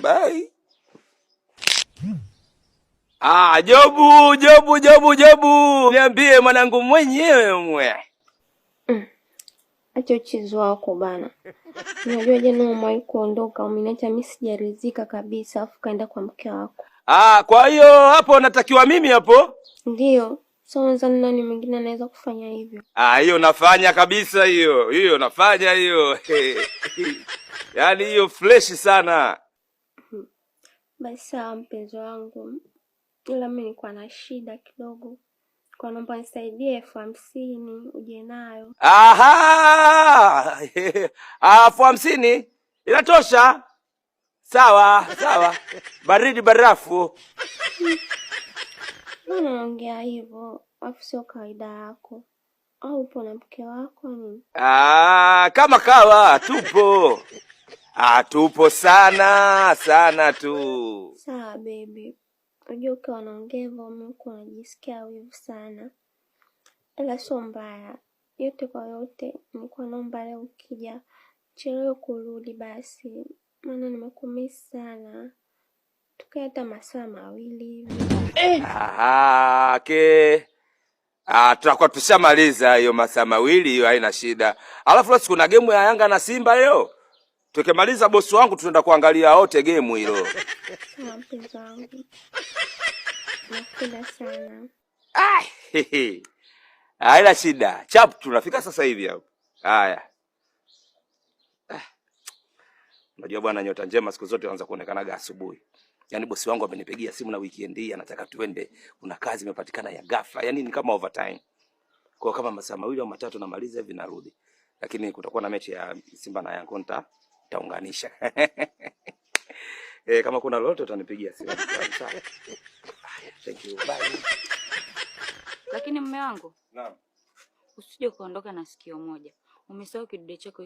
Bye. Jobu. Niambie mwanangu mwenyewe mwe. Acha uchizi wako bana. Unajua jana umewahi kuondoka, umeniacha mimi sijaridhika kabisa, afu kaenda kwa mke wako. Kwa hiyo hapo natakiwa mimi hapo? Ndio. So nani mwingine anaweza kufanya hivyo? Hiyo nafanya kabisa hiyo. Hiyo nafanya hiyo. Yaani hiyo fresh sana. Basi sawa mpenzi wangu. Ila mimi nilikuwa na shida kidogo. Kwa naomba nisaidie 50 uje nayo. 50 inatosha. Sawa. Baridi barafu. Unaongea hivyo, afu sio kawaida yako. Au upo na mke wako nini? Kama kawa tupo. Tupo sana tu. Sawa baby. Unajua ukiwa unaongea hivyo mimi najisikia wivu sana. Ila sio mbaya. Yote kwa yote nilikuwa naomba leo ukija chelewe kurudi basi. Maana nimekumisi sana. Tukae hata masaa 2 hivi. Tutakuwa tushamaliza hiyo masaa 2 hiyo, haina shida. Alafu leo kuna game ya Yanga na Simba leo. Tukimaliza bosi wangu tunaenda kuangalia wote game hilo. Mpenzi wangu. Nakupenda sana. Haina shida. Chap tunafika sasa hivi hapo. Haya. Unajua bwana, nyota njema siku zote huanza kuonekana asubuhi. Yaani bosi wangu amenipigia simu na weekend hii anataka tuende, kuna kazi imepatikana ya ghafla. Yaani ni kama overtime. Kwa kama masaa 2 au 3 namaliza hivi narudi. Lakini kutakuwa na mechi ya Simba na Yanga nitaunganisha. Kama kuna lolote utanipigia simu. Sawa. Thank you. Bye. Lakini mume wangu. Naam. Usije kuondoka na sikio moja. Umesahau kidude chako